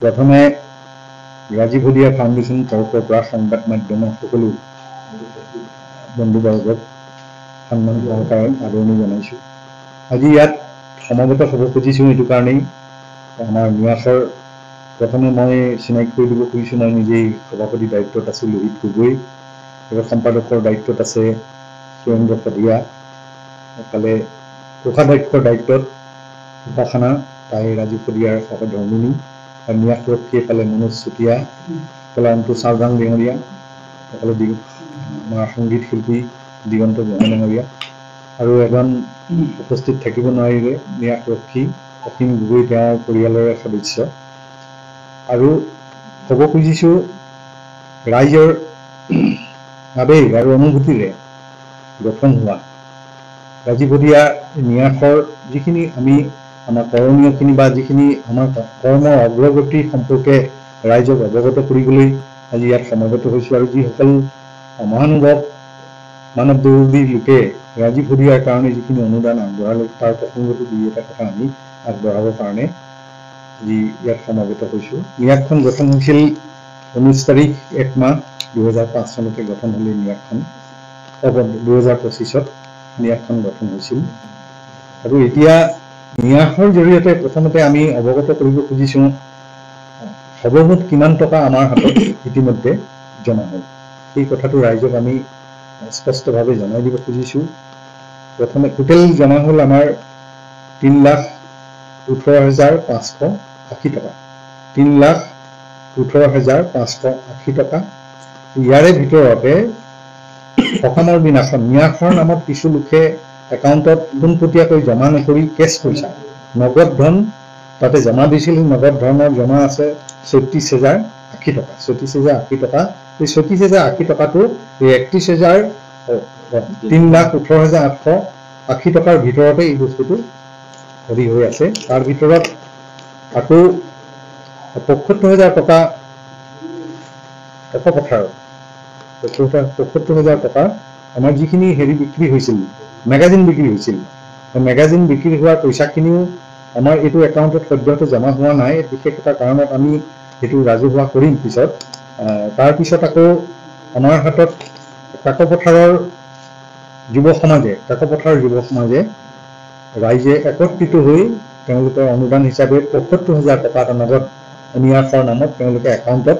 প্ৰথমে ৰাজীৱ হদিয়া ফাউণ্ডেশ্যন তৰফৰ পৰা সংবাদ মাধ্যমৰ সকলো বন্ধুবৰ্গক সন্মান সহকাৰে আদৰণি জনাইছোঁ। আজি ইয়াত সমবেত হ'ব খুজিছোঁ এইটো কাৰণেই আমাৰ নিয়াসৰ প্ৰথমে মই চিনাকি কৰি দিব খুজিছোঁ মই নিজেই সভাপতি দায়িত্বত আছোঁ লোহিত গগৈ, সম্পাদকৰ দায়িত্বত আছে সুৰেন্দ্ৰ শদিয়া, এফালে কোষাধ্যক্ষৰ দায়িত্বত উপাসনা তাই ৰাজীৱ শদিয়াৰ সহধৰ্মিনী, আৰু নিয়াসৰক্ষী এফালে মনোজ চুতীয়া, এফালে অন্তু চাওদাং ডেঙৰীয়া, এফালে আমাৰ সংগীত শিল্পী দিগন্ত গোহাঁই ডাঙৰীয়া, আৰু এজন উপস্থিত থাকিব নোৱাৰিলে নিয়াসৰক্ষী অসীম গগৈ তেওঁৰ পৰিয়ালৰে সদস্য। আৰু ক'ব খুজিছোঁ ৰাইজৰ আবেগ আৰু অনুভূতিৰে গঠন হোৱা ৰাজীৱ হদিয়া নিয়াসৰ যিখিনি আমি আমাৰ কৰণীয়খিনি বা যিখিনি আমাৰ কৰ্মৰ অগ্ৰগতি সম্পৰ্কে ৰাইজক অৱগত কৰিবলৈ আজি ইয়াত সমবেত হৈছোঁ। আৰু যিসকল মহানুভৱ মানৱ দৌৰদী লোকে ৰাজীৱ হদিয়াৰ কাৰণে যিখিনি অনুদান আগবঢ়ালে তাৰ প্ৰসংগতো দুই এটা কথা আমি আগবঢ়াবৰ কাৰণে আজি ইয়াত সমবেত হৈছোঁ। নিয়াসখন গঠন হৈছিল 19 তাৰিখ 1 মাহ 2005 চনতে গঠন হ'ল নিয়াসখন, 2025ত নিয়াসখন গঠন হৈছিল। আৰু এতিয়া নিয়াসৰ জৰিয়তে প্ৰথমতে আমি অৱগত কৰিব খুজিছোঁ সৰ্বমুঠ কিমান টকা আমাৰ হাতত ইতিমধ্যে জমা হ'ল, এই কথাটো ৰাইজক আমি স্পষ্টভাৱে জনাই দিব খুজিছোঁ। প্ৰথমে টোটেল জমা হ'ল আমাৰ 3,18,580 টকা, 3,18,580 টকা। ইয়াৰে ভিতৰতে সকামৰ দিনাখন নিয়াসৰ নামত কিছু লোকে একাউণ্টত পোনপটীয়াকৈ জমা নকৰি কেছ পইচা নগদ ধন তাতে জমা দিছিল। নগদ ধনৰ জমা আছে 34,080 টকা, 34,080 টকা। এই 34,080 টকাটো এই 3,18,880 টকাৰ ভিতৰতে এই বস্তুটো হেৰি হৈ আছে। তাৰ ভিতৰত আকৌ 75,000 টকা পথাৰত 75,000 টকা আমাৰ যিখিনি হেৰি বিক্ৰী হৈছিল, মেগাজিন বিক্ৰী হৈছিল, মেগাজিন বিক্ৰী হোৱা পইচাখিনিও আমাৰ এইটো একাউণ্টত সদ্যহতে জমা হোৱা নাই। বিশেষ এটা কাৰণত আমি এইটো ৰাজহুৱা কৰিম পিছত। তাৰপিছত আকৌ আমাৰ হাতত কাকপথাৰৰ যুৱ সমাজে ৰাইজে একত্ৰিত হৈ তেওঁলোকৰ অনুদান হিচাপে 75,000 টকা এটা নগদ নিয়াসৰ নামত তেওঁলোকে একাউণ্টত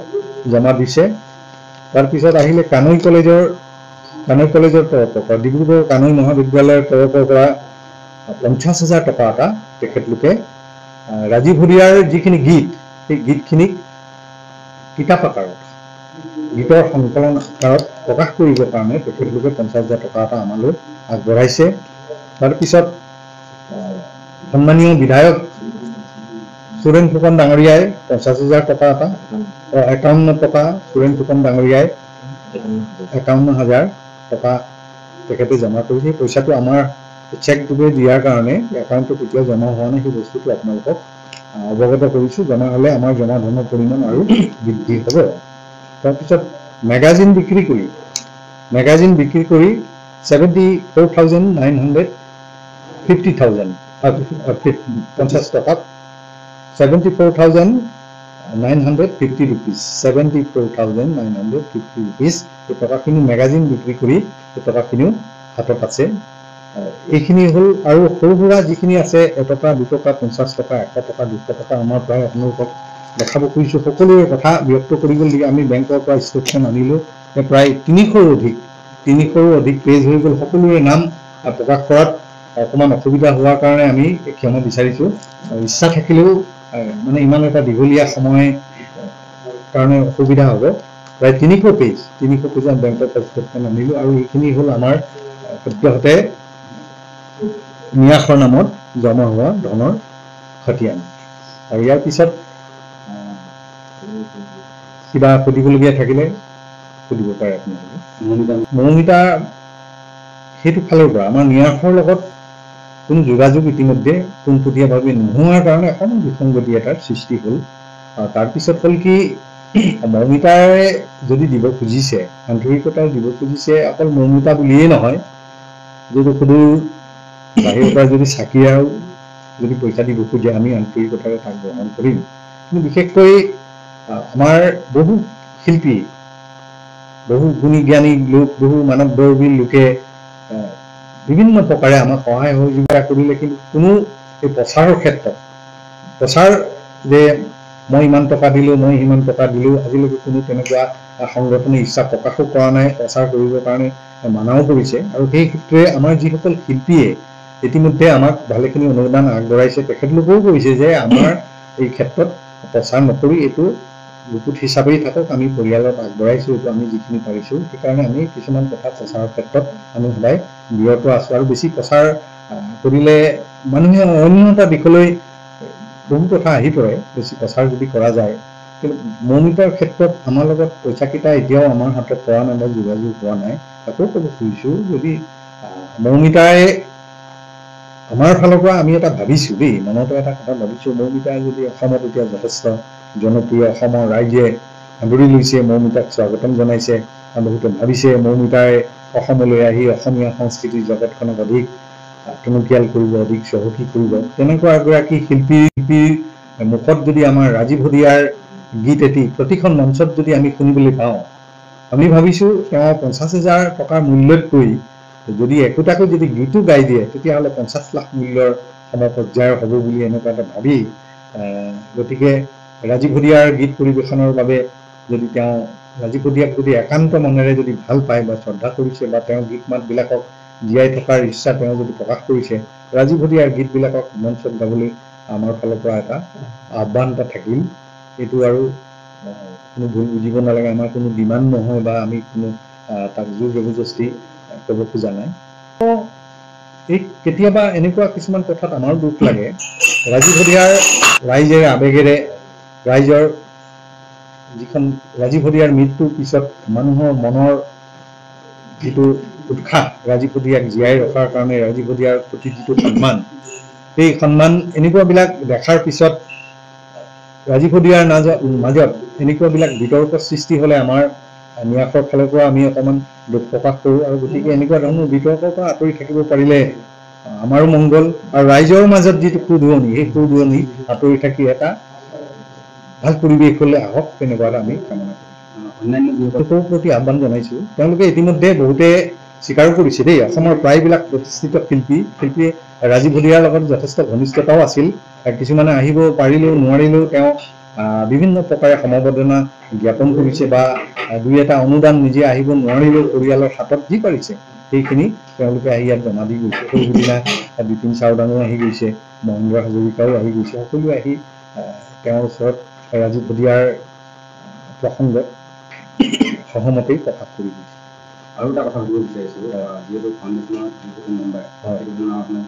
জমা দিছে। তাৰপিছত আহিলে কানৈ কলেজৰ তৰফৰ পৰা, ডিব্ৰুগড় কানৈ মহাবিদ্যালয়ৰ তৰফৰ পৰা 50,000 টকা এটা তেখেতলোকে ৰাজীৱ হদিয়াৰ যিখিনি গীত, সেই গীতখিনিক কিতাপ আকাৰত গীতৰ সংকলন আকাৰত প্ৰকাশ কৰিবৰ কাৰণে তেখেতলোকে 50,000 টকা এটা আমালৈ আগবঢ়াইছে। তাৰপিছত সন্মানীয় বিধায়ক সুৰেন ফুকন ডাঙৰীয়াই 50,000 টকা এটা, 51 টকা সুৰেন ফুকন ডাঙৰীয়াই 51,000 টকা তেখেতে জমা কৰিছে। পইচাটো আমাৰ চেক যোগে দিয়াৰ কাৰণে একাউণ্টত কেতিয়াও জমা হোৱা নাই, সেই বস্তুটো আপোনালোকক অৱগত কৰিছোঁ। জমা হ'লে আমাৰ জমা ধনৰ পৰিমাণ আৰু বৃদ্ধি হ'ব। তাৰপিছত মেগাজিন বিক্ৰী কৰি 74,950 টকাত 74,950 rupees, 74,950 rupees এই টকাখিনি মেগাজিন বিক্ৰী কৰি এই টকাখিনিও হাতত আছে। এইখিনি হ'ল। আৰু সৰু সুৰা যিখিনি আছে 1 টকা 2 টকা 50 টকা 100 টকা 200 টকা আমাৰ প্ৰায় আপোনালোকক দেখাব খুজিছোঁ। সকলোৰে কথা ব্যক্ত কৰিবলগীয়া আমি বেংকৰ পৰা ষ্টেটমেণ্ট আনিলোঁ, প্ৰায় 300ৰো অধিক পেজ হৈ গ'ল। সকলোৰে নাম প্ৰকাশ কৰাত অকণমান অসুবিধা হোৱাৰ কাৰণে আমি ক্ষমা বিচাৰিছোঁ। ইচ্ছা থাকিলেও মানে ইমান এটা দীঘলীয়া সময় কাৰণে অসুবিধা হ'ব। প্ৰায় 300 পেজ বেংকৰ পৰা ষ্টেটমেণ্ট আনিলোঁ। আৰু এইখিনি হ'ল আমাৰ সদ্যহতে নিয়াসৰ নামত জমা হোৱা ধনৰ খতিয়ান। আৰু ইয়াৰ পিছত কিবা সুধিবলগীয়া থাকিলে সুধিব পাৰে আপোনালোকে। মৌমিতা সেইটো ফালৰ পৰা আমাৰ নিয়াসৰ লগত কোনো যোগাযোগ ইতিমধ্যে পোনপটীয়াভাৱে নোহোৱাৰ কাৰণে অকণমান বিসংগতি এটাৰ সৃষ্টি হ'ল। তাৰপিছত হ'ল কি, মৌমিতাৰে যদি দিব খুজিছে, আন্তৰিকতাৰে দিব খুজিছে, অকল মৌমিতা বুলিয়েই নহয়, যদি সুদূৰ বাহিৰৰ পৰা যদি চাকিয়াও যদি পইচা দিব খোজে আমি আন্তৰিকতাৰে তাক গ্ৰহণ কৰিম। বিশেষকৈ আমাৰ বহু শিল্পী, বহু গুণী জ্ঞানী লোক, বহু মানৱদৰ্শী লোকে বিভিন্ন প্ৰকাৰে আমাক সহায় সহযোগিতা কৰিলে, কিন্তু কোনো এই প্ৰচাৰৰ ক্ষেত্ৰত প্ৰচাৰ যে মই ইমান টকা দিলোঁ, মই সিমান টকা দিলোঁ, আজিলৈকে কোনো তেনেকুৱা সংগঠনে ইচ্ছা প্ৰকাশো কৰা নাই প্ৰচাৰ কৰিবৰ কাৰণে, মানাও কৰিছে। আৰু সেই সূত্ৰে আমাৰ যিসকল শিল্পীয়ে ইতিমধ্যে আমাক ভালেখিনি অনুদান আগবঢ়াইছে, তেখেতলোকেও কৈছে যে আমাৰ এই ক্ষেত্ৰত প্ৰচাৰ নকৰি এইটো গুপুত হিচাপেই থাকক, আমি পৰিয়ালত আগবঢ়াইছোঁ, এইটো আমি যিখিনি পাৰিছোঁ। সেইকাৰণে আমি কিছুমান কথা প্ৰচাৰৰ ক্ষেত্ৰত আমি সদায় বিৰত আছোঁ। আৰু বেছি প্ৰচাৰ কৰিলে মানুহে অন্য এটা দিশলৈ বহু কথা আহি পৰে, বেছি প্ৰচাৰ যদি কৰা যায়। কিন্তু মৌমিতাৰ ক্ষেত্ৰত আমাৰ লগত পইচাকেইটা এতিয়াও আমাৰ হাতত পৰা নাই বা যোগাযোগ হোৱা নাই। তাকো ক'ব খুজিছোঁ, যদি মৌমিতাই আমাৰ ফালৰ পৰা আমি এটা ভাবিছোঁ দেই, মনতে এটা কথা ভাবিছোঁ, মৌমিতাই যদি অসমত এতিয়া যথেষ্ট জনপ্ৰিয়, অসমৰ ৰাইজে আদৰি লৈছে, মৌমিতাক স্বাগতম জনাইছে, বহুতে ভাবিছে মৌমিতাই অসমলৈ আহি অসমীয়া সংস্কৃতিৰ জগতখনক অধিক টনকিয়াল কৰিব, অধিক চহকী কৰিব। তেনেকুৱা এগৰাকী শিল্পীৰ মুখত যদি আমাৰ ৰাজীৱ হদিয়াৰ গীত এটি প্ৰতিখন মঞ্চত যদি আমি শুনিবলৈ পাওঁ, আমি ভাবিছোঁ তেওঁ 50,000 টকাৰ মূল্যতকৈ যদি একোটাকৈ যদি গীতো গাই দিয়ে, তেতিয়াহ'লে 50 লাখ মূল্যৰ সমপৰ্যায়ৰ হ'ব বুলি এনেকুৱা এটা ভাবি, গতিকে ৰাজীৱ হদিয়াৰ গীত পৰিৱেশনৰ বাবে যদি তেওঁ ৰাজীৱ হদিয়াক যদি একান্ত মনেৰে যদি ভাল পায় বা শ্ৰদ্ধা কৰিছে, বা তেওঁৰ গীত মাতবিলাকক জীয়াই থকাৰ ইচ্ছা তেওঁ যদি প্ৰকাশ কৰিছে, ৰাজীৱ হদিয়াৰ গীতবিলাকক মঞ্চত গাবলৈ আমাৰ ফালৰ পৰা এটা আহ্বান এটা থাকিল। এইটো আৰু কোনো ভুল বুজিব নালাগে, আমাৰ কোনো ডিমাণ্ড নহয় বা আমি কোনো তাক জোৰ জবৰদস্তি ক'ব খোজা নাই। এই কেতিয়াবা এনেকুৱা কিছুমান কথাত আমাৰো দুখ লাগে, ৰাজীৱ হদিয়াৰ ৰাইজেৰে আৱেগেৰে, ৰাইজৰ যিখন ৰাজীৱ হদিয়াৰ মৃত্যুৰ পিছত মানুহৰ মনৰ যিটো উৎসাহ, ৰাজীৱ হদিয়াক জীয়াই ৰখাৰ কাৰণে ৰাজীৱ হদিয়াৰ প্ৰতি যিটো সন্মান, সেই সন্মান এনেকুৱাবিলাক দেখাৰ পিছত ৰাজীৱ হদিয়াৰ মাজত এনেকুৱাবিলাক বিতৰ্ক সৃষ্টি হ'লে আমাৰ ন্যাসৰ ফালৰ পৰা আমি অকণমান দুখ প্ৰকাশ কৰোঁ। আৰু গতিকে এনেকুৱা ধৰণৰ বিতৰ্কৰ পৰা আঁতৰি থাকিব পাৰিলে আমাৰো মংগল, আৰু ৰাইজৰ মাজত যিটো খুদুৱনি, সেই খুদুৱনি আঁতৰি থাকি এটা ভাল পৰিৱেশলৈ আহক, তেনেকুৱা এটা আমি কামনা কৰোঁ। অন্যান্য লোকৰ প্ৰতি আহ্বান জনাইছোঁ, তেওঁলোকে ইতিমধ্যে বহুতে স্বীকাৰো কৰিছে দেই, অসমৰ প্ৰায়বিলাক প্ৰতিষ্ঠিত শিল্পী ৰাজীৱ হদিয়াৰ লগত যথেষ্ট ঘনিষ্ঠতাও আছিল। কিছুমানে আহিব পাৰিলেও নোৱাৰিলেও তেওঁ বিভিন্ন প্ৰকাৰে সমবেদনা জ্ঞাপন কৰিছে, বা দুই এটা অনুদান নিজে আহিব নোৱাৰিলেও পৰিয়ালৰ হাতত যি পাৰিছে সেইখিনি তেওঁলোকে আহি ইয়াত জমা দি গৈছে। সেইদিনা বিপিন চাওডাঙো আহি গৈছে, মহেন্দ্ৰ হাজৰিকাও আহি গৈছে, সকলোৱে আহি তেওঁৰ ওচৰত ৰাজীৱ হদিয়াৰ প্ৰসংগত সহমতি প্ৰকাশ কৰি গৈছে। আৰু এটা কথা সুধিব বিচাৰিছোঁ, যিহেতু ফাউণ্ডেশ্যনৰ যিহেতু মেম্বাৰ, সেইটো আপোনাক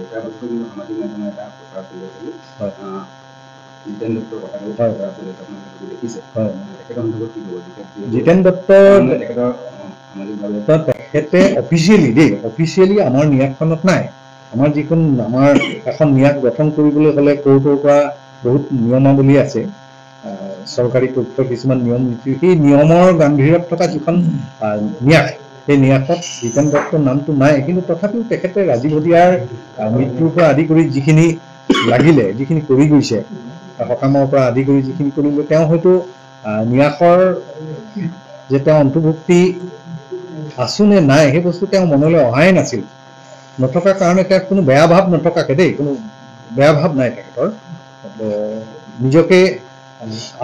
এটা বস্তু কিন্তু সামাজিক মাধ্যমত এটা প্ৰচাৰ চলি আছিল, জিতেন দত্তৰ কথাটো প্ৰচাৰ চলি আছে, আপোনালোকে দেখিছে, তেখেতৰ সন্দৰ্ভত কি ক'ব? জিতেন দত্তৰ তেখেতৰ সামাজিকভাৱে তেখেতে অফিচিয়েলি আমাৰ ন্যাসখনত নাই। আমাৰ যিখন আমাৰ এখন ন্যাস গঠন কৰিবলৈ হ'লে কোৰ্টৰ পৰা বহুত নিয়মাৱলী আছে, চৰকাৰী তথ্যৰ কিছুমান নিয়ম নীতি, সেই নিয়মৰ গাম্ভীৰ্যত থকা যিখন ন্যাস, সেই ন্যাসত জিতেন দত্তৰ নামটো নাই। কিন্তু তথাপিও তেখেতে ৰাজীৱ হদিয়াৰ মৃত্যুৰ পৰা আদি কৰি যিখিনি লাগিলে, যিখিনি কৰি গৈছে, সকামৰ পৰা আদি কৰি যিখিনি কৰিলে, তেওঁ হয়তো ন্যাসৰ যে তেওঁ অন্তৰ্ভুক্তি আছো নে নাই সেই বস্তু তেওঁ মনলৈ অহাই নাছিল। নথকাৰ কাৰণে তেওঁ কোনো বেয়া ভাৱ নথকাকে দেই, কোনো বেয়া ভাৱ নাই তেখেতৰ, নিজকে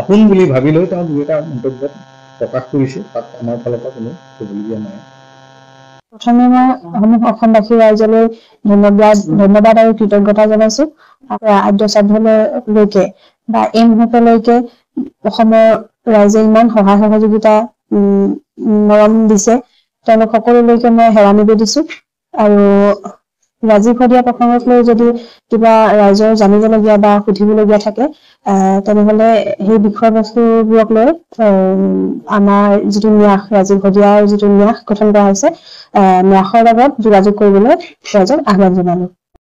আপোন বুলি ভাবি লৈ তেওঁ দুই এটা মন্তব্যত প্ৰকাশ কৰিছে, তাত আমাৰ ফালৰ পৰা কোনো ক'বলগীয়া নাই। প্ৰথমে মই অসমবাসী ৰাইজলৈ ধন্যবাদ আৰু কৃতজ্ঞতা জনাইছো। আদ্য শ্ৰাদ্ধলৈকে বা এই মুহূৰ্তলৈকে অসমৰ ৰাইজে ইমান সহায় সহযোগিতা মৰম দিছে, তেওঁলোক সকলোলৈকে মই সেৱা নিবেদিছো। আৰু ৰাজীৱ হদিয়া প্ৰসংগক লৈ যদি কিবা ৰাইজৰ জানিবলগীয়া বা সুধিবলগীয়া থাকে, তেনেহলে সেই বিষয়বস্তুবোৰক লৈ আমাৰ যিটো ন্যাস, ৰাজীৱ হদিয়াৰ যিটো ন্যাস গঠন কৰা হৈছে, ন্যাসৰ লগত যোগাযোগ কৰিবলৈ ৰাইজক আহ্বান জনালো।